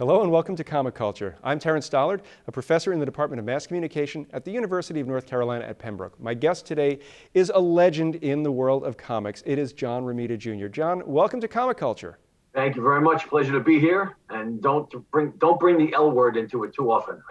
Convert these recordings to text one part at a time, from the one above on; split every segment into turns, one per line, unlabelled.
Hello and welcome to Comic Culture. I'm Terrence Dollard, a professor in the Department of Mass Communication at the University of North Carolina at Pembroke. My guest today is a legend in the world of comics. It is John Romita Jr. John, welcome to Comic Culture.
Thank you very much. Pleasure to be here. And don't bring the L word into it too often.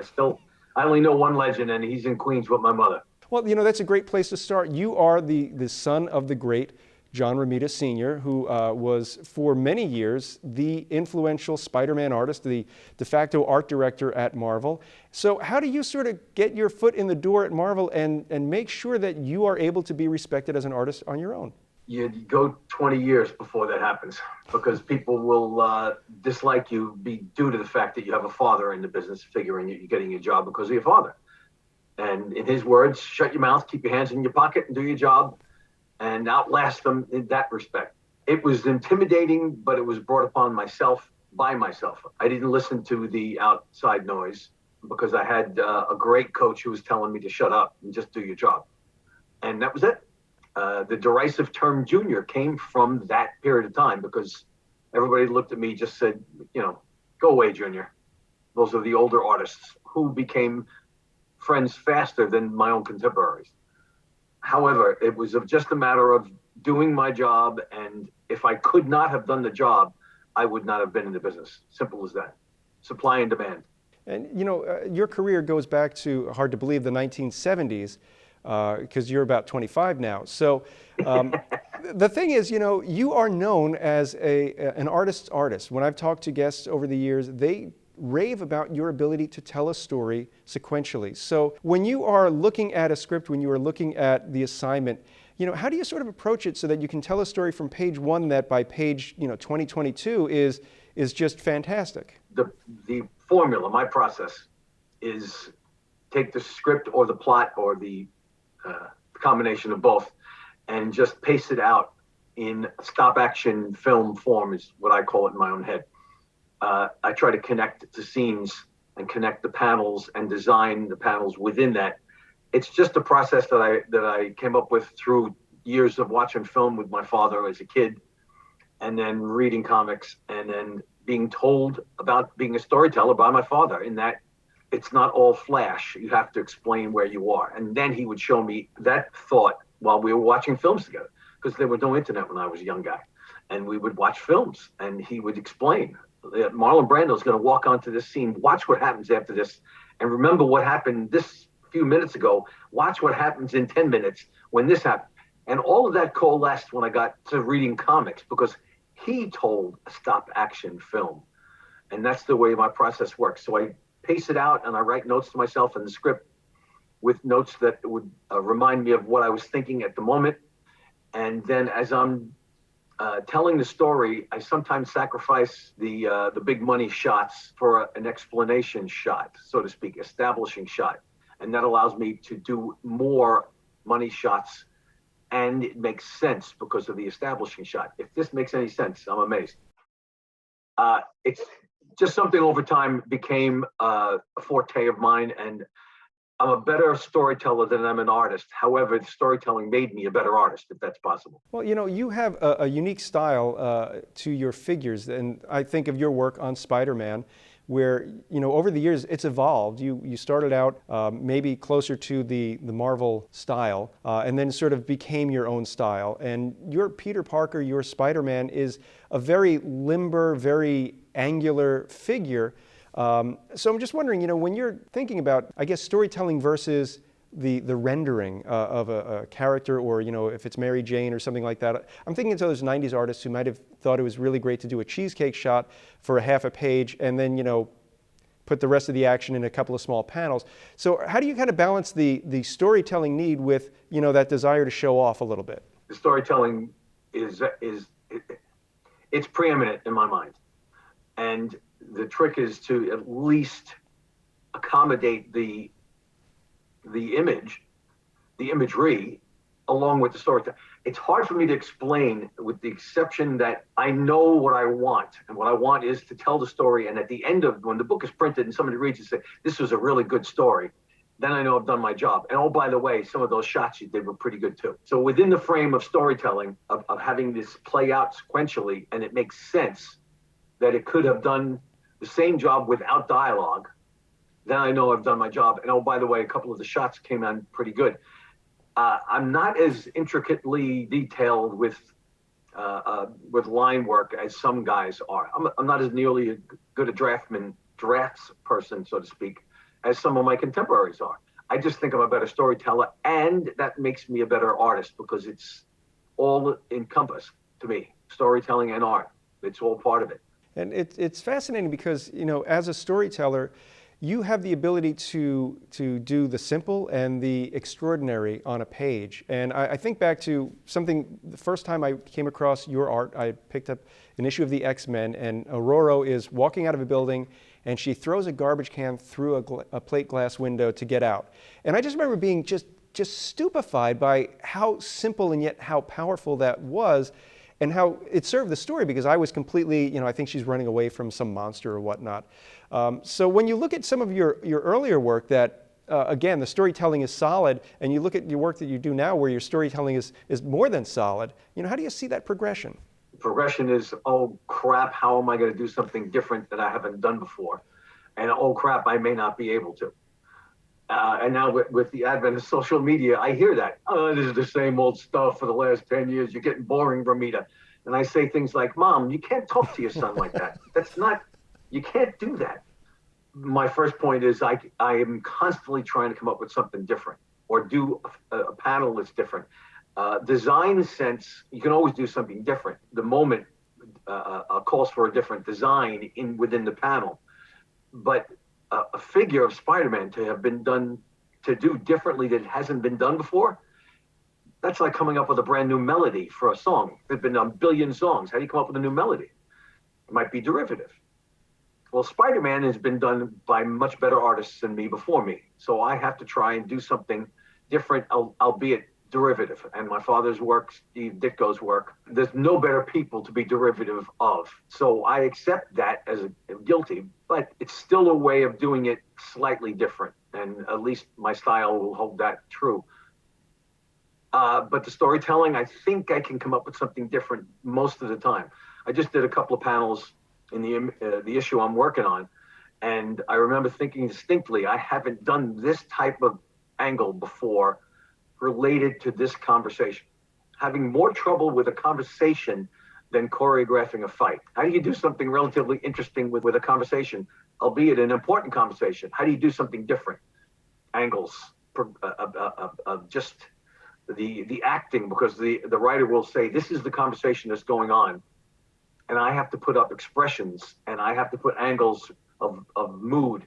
I only know one legend, and he's in Queens with my mother.
Well, that's a great place to start. You are the son of the great John Romita Sr., who was for many years the influential Spider-Man artist, the de facto art director at Marvel. So how do you sort of get your foot in the door at Marvel and make sure that you are able to be respected as an artist on your own?
You go 20 years before that happens, because people will dislike you due to the fact that you have a father in the business, figuring you're getting a job because of your father. And in his words, shut your mouth, keep your hands in your pocket, and do your job, and outlast them in that respect. It was intimidating, but it was brought upon myself by myself. I didn't listen to the outside noise because I had a great coach who was telling me to shut up and just do your job. And that was it. The derisive term junior came from that period of time because everybody looked at me, just said, go away, junior. Those are the older artists who became friends faster than my own contemporaries. However, it was just a matter of doing my job, and if I could not have done the job, I would not have been in the business. Simple as that. Supply and demand.
And your career goes back to, hard to believe, the 1970s, because you're about 25 now. So the thing is, you are known as an artist's artist. When I've talked to guests over the years, they rave about your ability to tell a story sequentially. So when you are looking at a script, when you are looking at the assignment, how do you sort of approach it so that you can tell a story from page one that by page 2022 is just fantastic?
The formula, my process, is take the script or the plot or the combination of both and just pace it out in stop action film form, is what I call it in my own head. I try to connect the scenes and connect the panels and design the panels within that. It's just a process that I came up with through years of watching film with my father as a kid, and then reading comics, and then being told about being a storyteller by my father, in that it's not all flash. You have to explain where you are. And then he would show me that thought while we were watching films together, because there was no internet when I was a young guy. And we would watch films, and he would explain. Marlon Brando's going to walk onto this scene. Watch what happens after this. And remember what happened this few minutes ago. Watch what happens in 10 minutes when this happened. And all of that coalesced when I got to reading comics, because he told a stop action film. And that's the way my process works. So I pace it out and I write notes to myself in the script with notes that would remind me of what I was thinking at the moment. And then as I'm telling the story, I sometimes sacrifice the big money shots for an explanation shot, so to speak, establishing shot. And that allows me to do more money shots, and it makes sense because of the establishing shot. If this makes any sense, I'm amazed. It's just something over time became a forte of mine, and I'm a better storyteller than I'm an artist. However, storytelling made me a better artist, if that's possible.
Well, you have a unique style to your figures, and I think of your work on Spider-Man, where, over the years it's evolved. You started out maybe closer to the Marvel style, and then sort of became your own style. And your Peter Parker, your Spider-Man, is a very limber, very angular figure. So I'm just wondering, when you're thinking about, I guess, storytelling versus the rendering of a character, or, if it's Mary Jane or something like that, I'm thinking of those 90s artists who might have thought it was really great to do a cheesecake shot for a half a page and then, put the rest of the action in a couple of small panels. So how do you kind of balance the storytelling need with, that desire to show off a little bit?
The storytelling it's preeminent in my mind. And the trick is to at least accommodate the imagery along with the story. It's hard for me to explain, with the exception that I know what I want. And what I want is to tell the story. And at the end of, when the book is printed and somebody reads it and say, this was a really good story, then I know I've done my job. And oh, by the way, some of those shots you did were pretty good too. So within the frame of storytelling, of having this play out sequentially, and it makes sense that it could have done the same job without dialogue, then I know I've done my job. And oh, by the way, a couple of the shots came out pretty good. I'm not as intricately detailed with line work as some guys are. I'm not as nearly good a drafts person, so to speak, as some of my contemporaries are. I just think I'm a better storyteller, and that makes me a better artist because it's all encompassed to me, storytelling and art. It's all part of it.
And it's fascinating because, as a storyteller, you have the ability to do the simple and the extraordinary on a page. And I think back to something, the first time I came across your art, I picked up an issue of the X-Men, and Aurora is walking out of a building, and she throws a garbage can through a plate glass window to get out. And I just remember being just stupefied by how simple and yet how powerful that was, and how it served the story, because I was completely, I think she's running away from some monster or whatnot. So when you look at some of your earlier work that, again, the storytelling is solid, and you look at your work that you do now where your storytelling is more than solid, how do you see that progression?
Progression is, oh crap, how am I going to do something different that I haven't done before? And oh crap, I may not be able to. And now with the advent of social media, I hear that. Oh, this is the same old stuff for the last 10 years. You're getting boring, Romita. And I say things like, Mom, you can't talk to your son like that. You can't do that. My first point is I am constantly trying to come up with something different or do a panel that's different. Design sense, you can always do something different. The moment calls for a different design within the panel. But a figure of Spider-Man to have been done, to do differently that hasn't been done before, that's like coming up with a brand new melody for a song. There's been a billion songs. How do you come up with a new melody? It might be derivative. Well, Spider-Man has been done by much better artists than me before me. So I have to try and do something different, albeit derivative. And my father's work, Steve Ditko's work, there's no better people to be derivative of. So I accept that as guilty, but it's still a way of doing it slightly different. And at least my style will hold that true. But the storytelling, I think I can come up with something different most of the time. I just did a couple of panels in the issue I'm working on, and I remember thinking distinctly, I haven't done this type of angle before related to this conversation. Having more trouble with a conversation than choreographing a fight. How do you do something relatively interesting with a conversation, albeit an important conversation? How do you do something different? Angles, just the acting, because the writer will say, this is the conversation that's going on. And I have to put up expressions, and I have to put angles of mood.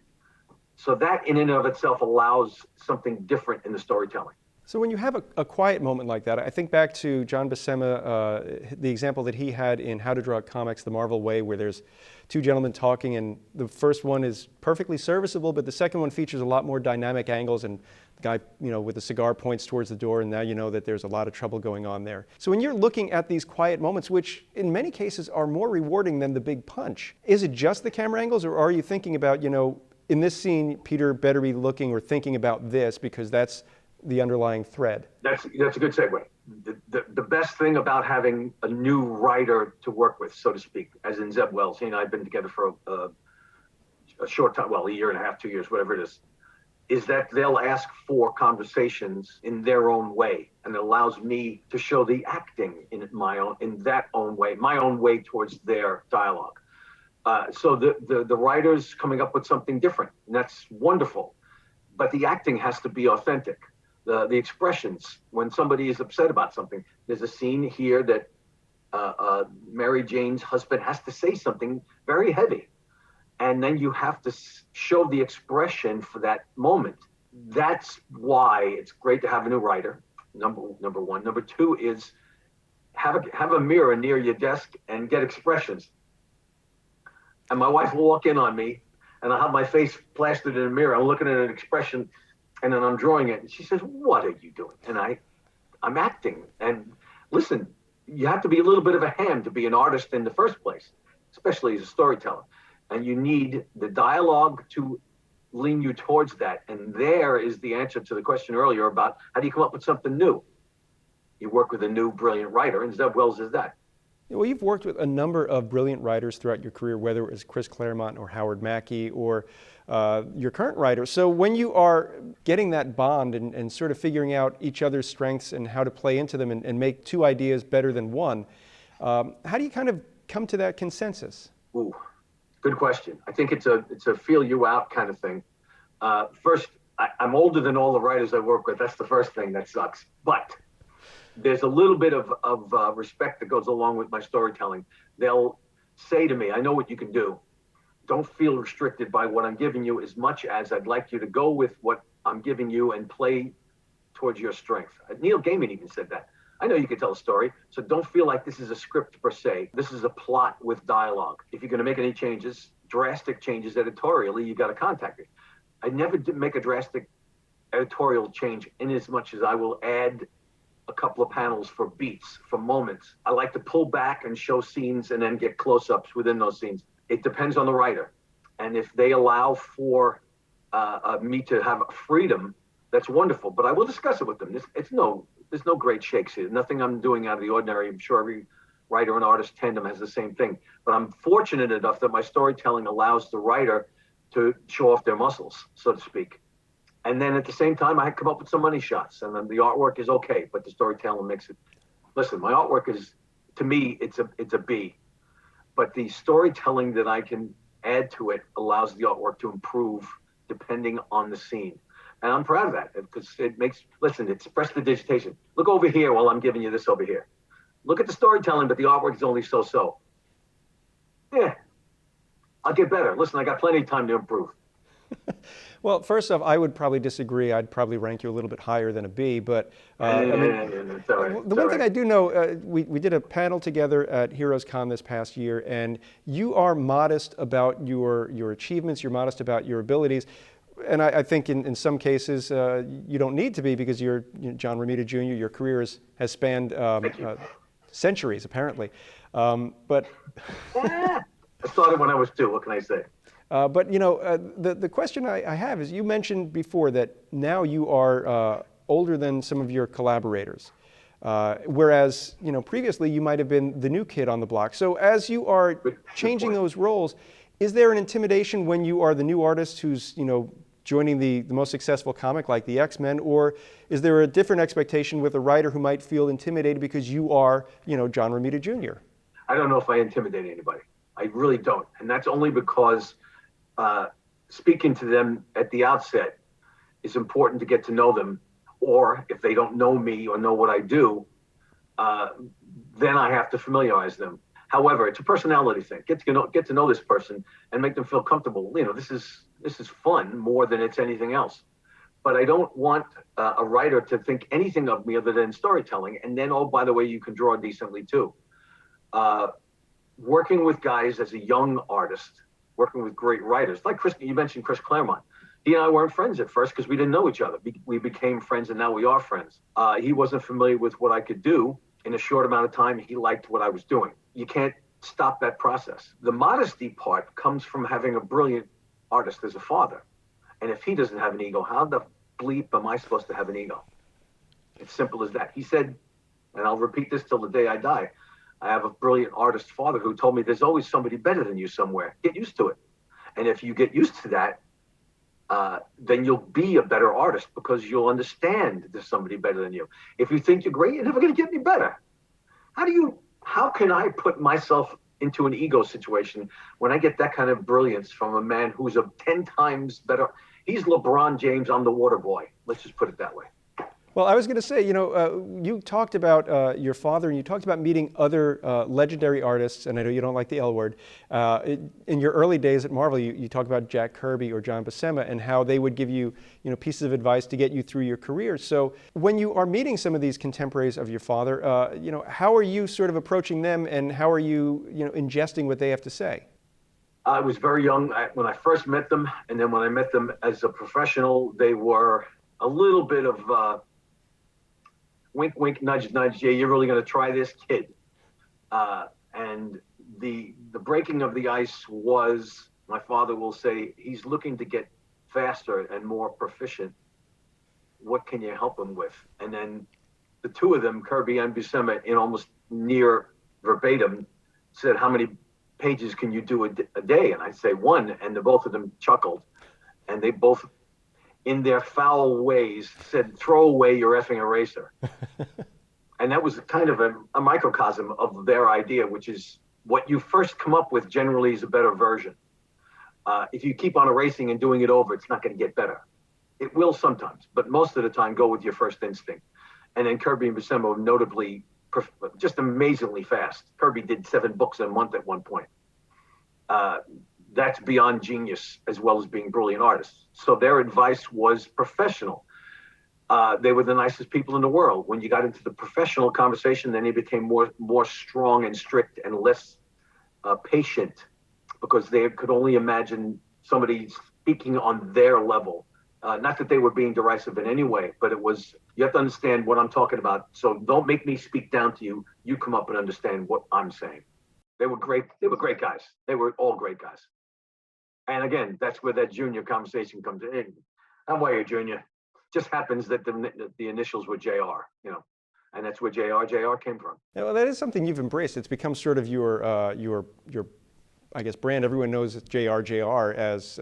So that in and of itself allows something different in the storytelling.
So when you have a quiet moment like that, I think back to John Buscema, the example that he had in How to Draw Comics the Marvel Way, where there's two gentlemen talking, and the first one is perfectly serviceable, but the second one features a lot more dynamic angles, and the guy, with the cigar points towards the door, and now you know that there's a lot of trouble going on there. So when you're looking at these quiet moments, which in many cases are more rewarding than the big punch, is it just the camera angles, or are you thinking about, in this scene, Peter better be looking or thinking about this because that's the underlying thread?
That's a good segue. The best thing about having a new writer to work with, so to speak, as in Zeb Wells, he and I have been together for a short time, well, a year and a half, 2 years, whatever it is that they'll ask for conversations in their own way, and it allows me to show the acting in that own way, my own way towards their dialogue. So the writer's coming up with something different, and that's wonderful. But the acting has to be authentic. The expressions, when somebody is upset about something. There's a scene here that Mary Jane's husband has to say something very heavy. And then you have to show the expression for that moment. That's why it's great to have a new writer, number one. Number two is have a mirror near your desk and get expressions. And my wife will walk in on me, and I'll have my face plastered in a mirror. I'm looking at an expression, and then I'm drawing it. And she says, "What are you doing?" And I'm acting. And listen, you have to be a little bit of a ham to be an artist in the first place, especially as a storyteller. And you need the dialogue to lean you towards that. And there is the answer to the question earlier about how do you come up with something new? You work with a new, brilliant writer, and Zeb Wells is that.
Well, you've worked with a number of brilliant writers throughout your career, whether it was Chris Claremont or Howard Mackey or your current writer. So when you are getting that bond and sort of figuring out each other's strengths and how to play into them and make two ideas better than one, how do you kind of come to that consensus?
Ooh, good question. I think it's a feel you out kind of thing. First, I'm older than all the writers I work with. That's the first thing that sucks. But there's a little bit of respect that goes along with my storytelling. They'll say to me, I know what you can do. Don't feel restricted by what I'm giving you as much as I'd like you to go with what I'm giving you and play towards your strength. Neil Gaiman even said that. I know you can tell a story, so don't feel like this is a script per se. This is a plot with dialogue. If you're going to make any changes, drastic changes editorially, you got to contact me. I never did make a drastic editorial change in as much as I will add a couple of panels for beats, for moments. I like to pull back and show scenes and then get close-ups within those scenes. It depends on the writer. And if they allow for me to have freedom, that's wonderful. But I will discuss it with them. There's no great shakes here. Nothing I'm doing out of the ordinary. I'm sure every writer and artist tandem has the same thing. But I'm fortunate enough that my storytelling allows the writer to show off their muscles, so to speak. And then at the same time, I come up with some money shots, and then the artwork is okay, but the storytelling makes it. Listen, my artwork is, to me, it's a B, but the storytelling that I can add to it allows the artwork to improve depending on the scene, and I'm proud of that because it makes. Listen, it's prestidigitation. Look over here while I'm giving you this over here. Look at the storytelling, but the artwork is only so-so. Yeah, I'll get better. Listen, I got plenty of time to improve.
Well, first off, I would probably disagree. I'd probably rank you a little bit higher than a B, but the one thing I do know, we did a panel together at Heroes Con this past year, and you are modest about your achievements, you're modest about your abilities, and I think in some cases you don't need to be because you're John Romita Jr., your career has spanned centuries, apparently. But
I started when I was 2, what can I say?
But the question I have is, you mentioned before that now you are older than some of your collaborators, whereas previously you might have been the new kid on the block. So as you are changing those roles, is there an intimidation when you are the new artist who's joining the most successful comic like the X-Men, or is there a different expectation with a writer who might feel intimidated because you are John Romita Jr.?
I don't know if I intimidate anybody. I really don't, and that's only because speaking to them at the outset is important to get to know them, or if they don't know me or know what I do, then I have to familiarize them. However, it's a personality thing. Get to know this person and make them feel comfortable. This is fun more than it's anything else. But I don't want a writer to think anything of me other than storytelling. And then, oh, by the way, you can draw decently too. Working with guys as a young artist, working with great writers, like Chris, you mentioned Chris Claremont. He and I weren't friends at first because we didn't know each other. We became friends, and now we are friends. He wasn't familiar with what I could do. In a short amount of time, he liked what I was doing. You can't stop that process. The modesty part comes from having a brilliant artist as a father. And if he doesn't have an ego, how the bleep am I supposed to have an ego? It's simple as that. He said, and I'll repeat this till the day I die, I have a brilliant artist father who told me there's always somebody better than you somewhere. Get used to it. And if you get used to that, then you'll be a better artist because you'll understand there's somebody better than you. If you think you're great, you're never going to get any better. How can I put myself into an ego situation when I get that kind of brilliance from a man who's 10 times better? He's LeBron James, I'm the water boy. Let's just put it that way.
Well, I was going to say, you talked about your father, and you talked about meeting other legendary artists, and I know you don't like the L word. In your early days at Marvel, you talked about Jack Kirby or John Buscema and how they would give you, pieces of advice to get you through your career. So when you are meeting some of these contemporaries of your father, how are you sort of approaching them, and how are you, ingesting what they have to say?
I was very young when I first met them, and then when I met them as a professional, they were a little bit of wink, wink, nudge, nudge. Yeah, you're really going to try this, kid. And the breaking of the ice was, my father will say, he's looking to get faster and more proficient. What can you help him with? And then the two of them, Kirby and Buscema, in almost near verbatim said, how many pages can you do a day? And I'd say one, and the both of them chuckled. And they both, in their foul ways, said, throw away your effing eraser. And that was kind of a microcosm of their idea, which is what you first come up with generally is a better version. If you keep on erasing and doing it over, it's not going to get better. It will sometimes, but most of the time, go with your first instinct. And then Kirby and Buscema notably, just amazingly fast. Kirby did 7 books a month at one point. That's beyond genius as well as being brilliant artists. So their advice was professional. They were the nicest people in the world. When you got into the professional conversation, then they became more strong and strict and less patient, because they could only imagine somebody speaking on their level. Not that they were being derisive in any way, but it was, you have to understand what I'm talking about. So don't make me speak down to you. You come up and understand what I'm saying. They were great. They were great guys. They were all great guys. And again, that's where that junior conversation comes in. How are you, Junior? Just happens that the initials were JR, and that's where JR came from.
Yeah, well, that is something you've embraced. It's become sort of your I guess, brand. Everyone knows JR as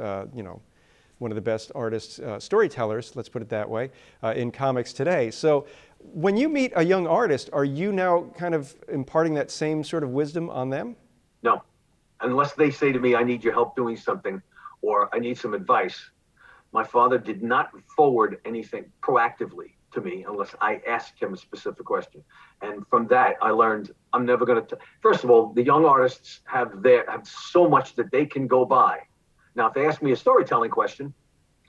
one of the best artists, storytellers, let's put it that way, in comics today. So when you meet a young artist, are you now kind of imparting that same sort of wisdom on them?
No, unless they say to me, I need your help doing something, or I need some advice. My father did not forward anything proactively to me unless I asked him a specific question. And from that, I learned I'm never going to, first of all, the young artists have so much that they can go by. Now, if they ask me a storytelling question,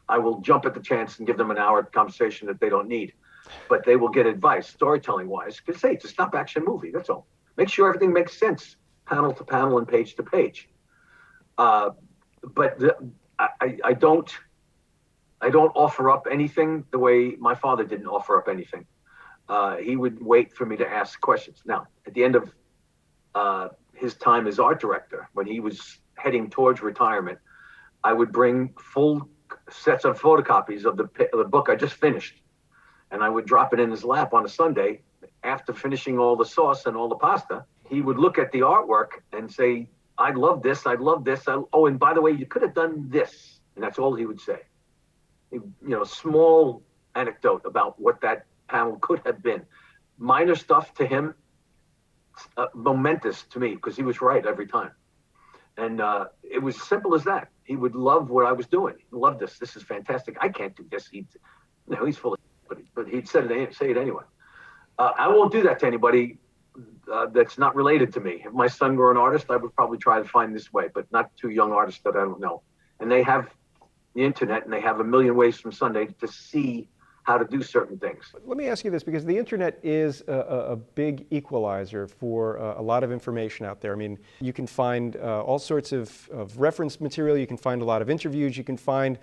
I will jump at the chance and give them an hour conversation that they don't need. But they will get advice, storytelling wise, because hey, it's a stop action movie, that's all. Make sure everything makes sense, panel to panel and page to page. I don't offer up anything the way my father didn't offer up anything. He would wait for me to ask questions. Now, at the end of his time as art director, when he was heading towards retirement, I would bring full sets of photocopies of the book I just finished, and I would drop it in his lap on a Sunday after finishing all the sauce and all the pasta. He would look at the artwork and say, I love this, I love this. Oh, and by the way, you could have done this. And that's all he would say. Small anecdote about what that panel could have been. Minor stuff to him, momentous to me, because he was right every time. And it was simple as that. He would love what I was doing. He loved this. This is fantastic. I can't do this. He's full of, but he'd say it anyway. I won't do that to anybody that's not related to me. If my son were an artist, I would probably try to find this way, but not to young artists that I don't know. And they have the internet, and they have a million ways from Sunday to see how to do certain things.
Let me ask you this, because the internet is a big equalizer for a lot of information out there. I mean, you can find all sorts of reference material, you can find a lot of interviews, you can find,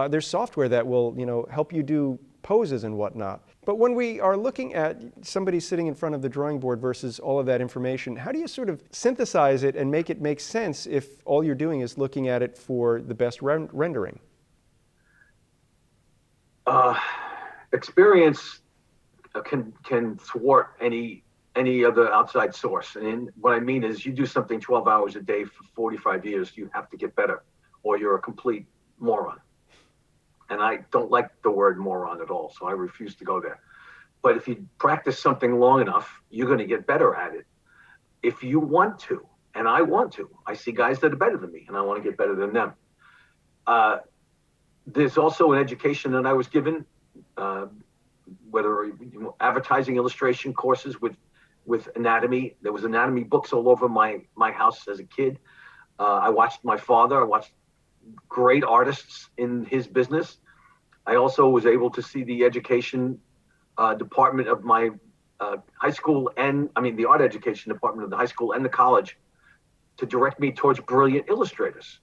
there's software that will, help you do poses and whatnot. But when we are looking at somebody sitting in front of the drawing board versus all of that information, how do you sort of synthesize it and make it make sense if all you're doing is looking at it for the best rendering?
Experience can thwart any other outside source. And what I mean is, you do something 12 hours a day for 45 years, you have to get better, or you're a complete moron. And I don't like the word moron at all, so I refuse to go there. But if you practice something long enough, you're going to get better at it. If you want to, and I want to, I see guys that are better than me, and I want to get better than them. There's also an education that I was given, whether advertising, illustration courses with anatomy. There was anatomy books all over my house as a kid. I watched my father. I watched great artists in his business. I also was able to see the education department of my high school, the art education department of the high school and the college, to direct me towards brilliant illustrators.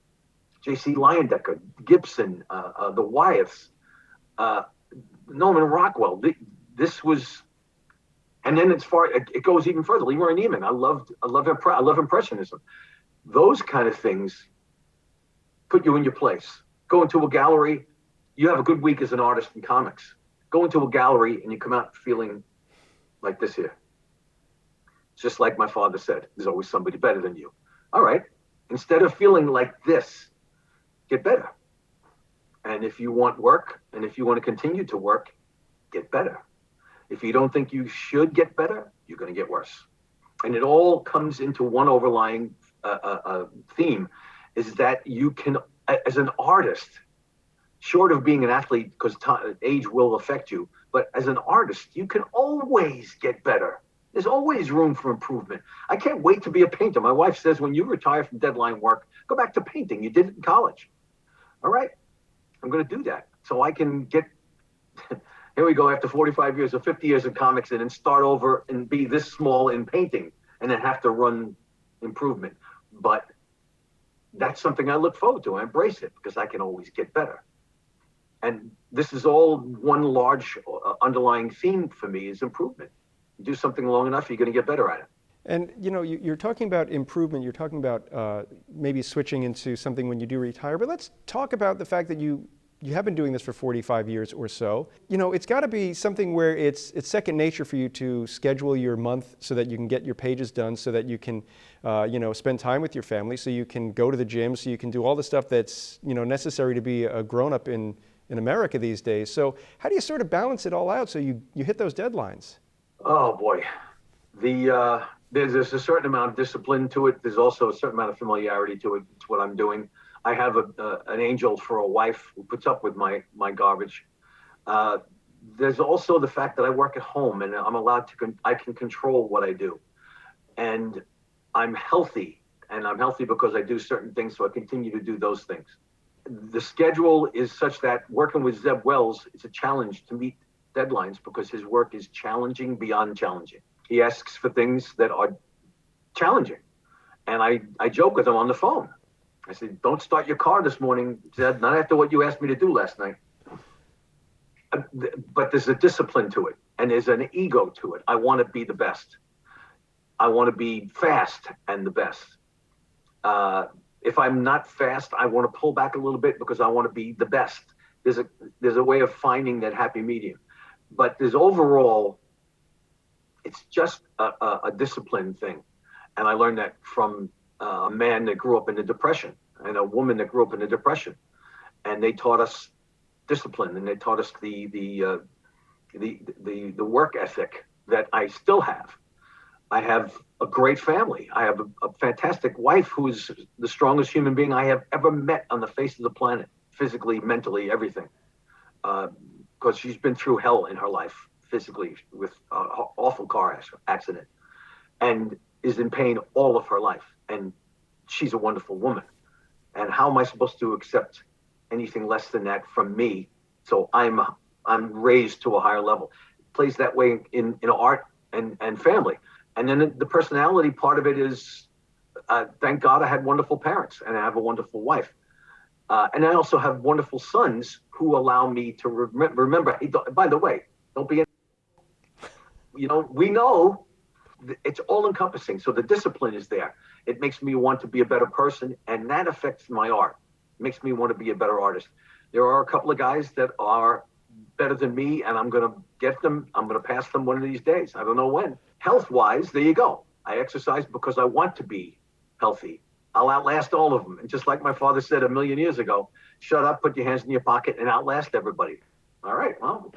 J.C. Leyendecker, Gibson, the Wyeths, Norman Rockwell. This was, and then it goes even further. Leroy Neiman. I love impressionism. Those kind of things put you in your place. Go into a gallery. You have a good week as an artist in comics. Go into a gallery and you come out feeling like this here. Just like my father said, there's always somebody better than you. All right. Instead of feeling like this, get better. And if you want work and if you want to continue to work, get better. If you don't think you should get better, you're going to get worse. And it all comes into one overlying theme, is that you can, as an artist, short of being an athlete, because age will affect you, but as an artist, you can always get better. There's always room for improvement. I can't wait to be a painter. My wife says, when you retire from deadline work, go back to painting. You did it in college. All right, I'm going to do that so I can get, here we go, after 45 years or 50 years of comics, and then start over and be this small in painting and then have to run improvement. But that's something I look forward to. I embrace it because I can always get better. And this is all one large underlying theme for me, is improvement. You do something long enough, you're going to get better at it.
And you're talking about improvement, you're talking about maybe switching into something when you do retire, but let's talk about the fact that you have been doing this for 45 years or so. It's got to be something where it's second nature for you to schedule your month so that you can get your pages done, so that you can spend time with your family, so you can go to the gym, so you can do all the stuff that's necessary to be a grown-up in America these days. So how do you sort of balance it all out so you hit those deadlines?
Oh boy, there's a certain amount of discipline to it. There's also a certain amount of familiarity to it. It's what I'm doing. I have an angel for a wife who puts up with my garbage. There's also the fact that I work at home and I'm allowed to, I can control what I do. And I'm healthy, and I'm healthy because I do certain things, so I continue to do those things. The schedule is such that working with Zeb Wells, it's a challenge to meet deadlines because his work is challenging beyond challenging. He asks for things that are challenging. And I joke with him on the phone. I said, don't start your car this morning, Zeb, not after what you asked me to do last night. But there's a discipline to it, and there's an ego to it. I want to be the best. I want to be fast and the best. If I'm not fast, I want to pull back a little bit because I want to be the best. There's a way of finding that happy medium. But there's overall, it's just a discipline thing. And I learned that from a man that grew up in the Depression and a woman that grew up in the Depression. And they taught us discipline, and they taught us the work ethic that I still have. I have a great family. I have a fantastic wife who is the strongest human being I have ever met on the face of the planet, physically, mentally, everything. Because she's been through hell in her life, physically, with an awful car accident, and is in pain all of her life. And she's a wonderful woman. And how am I supposed to accept anything less than that from me? So I'm raised to a higher level. It plays that way in art and family. And then the personality part of it is, thank God I had wonderful parents and I have a wonderful wife. And I also have wonderful sons who allow me to remember, hey, by the way, don't be, we know it's all encompassing. So the discipline is there. It makes me want to be a better person, and that affects my art. It makes me want to be a better artist. There are a couple of guys that are better than me, and I'm going to get them. I'm going to pass them one of these days. I don't know when. Health-wise, there you go. I exercise because I want to be healthy. I'll outlast all of them. And just like my father said 1,000,000 years ago, shut up, put your hands in your pocket, and outlast everybody. All right, well,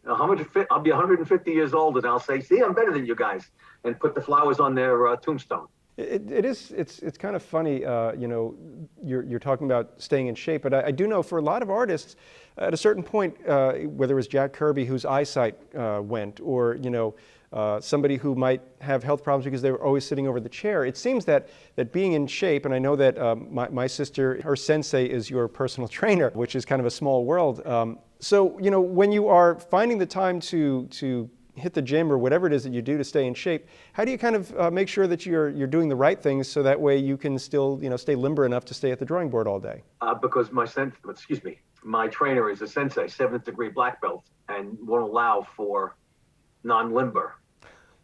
I'll be 150 years old, and I'll say, see, I'm better than you guys, and put the flowers on their tombstone.
It's kind of funny, you're talking about staying in shape, but I do know for a lot of artists, at a certain point, whether it was Jack Kirby whose eyesight went, or somebody who might have health problems because they were always sitting over the chair, it seems that being in shape, and I know that my sister, her sensei is your personal trainer, which is kind of a small world. So when you are finding the time to hit the gym or whatever it is that you do to stay in shape, how do you kind of make sure that you're doing the right things so that way you can still stay limber enough to stay at the drawing board all day?
Because my trainer is a sensei, 7th degree black belt, and won't allow for non-limber.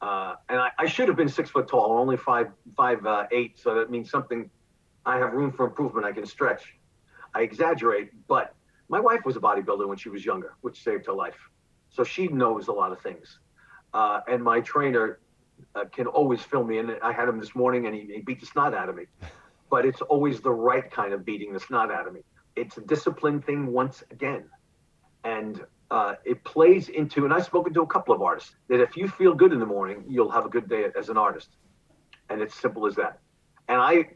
And I should have been 6 foot tall, only 5'8", so that means something. I have room for improvement. I can stretch. I exaggerate, but my wife was a bodybuilder when she was younger, which saved her life. So she knows a lot of things. And my trainer can always fill me in. I had him this morning, and he beat the snot out of me. But it's always the right kind of beating the snot out of me. It's a discipline thing once again. And it plays into, and I've spoken to a couple of artists, that if you feel good in the morning, you'll have a good day as an artist. And it's simple as that. And I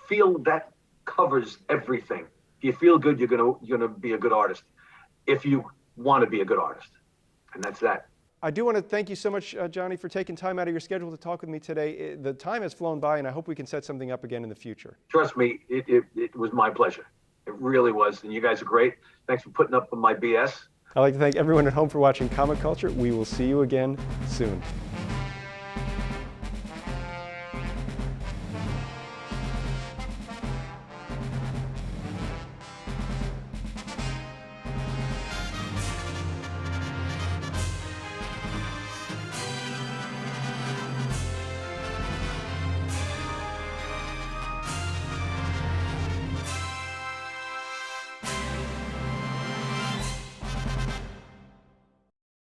feel that covers everything. If you feel good, you're gonna be a good artist. If you want to be a good artist, and that's that.
I do want to thank you so much, Johnny, for taking time out of your schedule to talk with me today. The time has flown by, and I hope we can set something up again in the future.
Trust me, it was my pleasure. It really was. And you guys are great. Thanks for putting up with my BS.
I'd like to thank everyone at home for watching Comic Culture. We will see you again soon.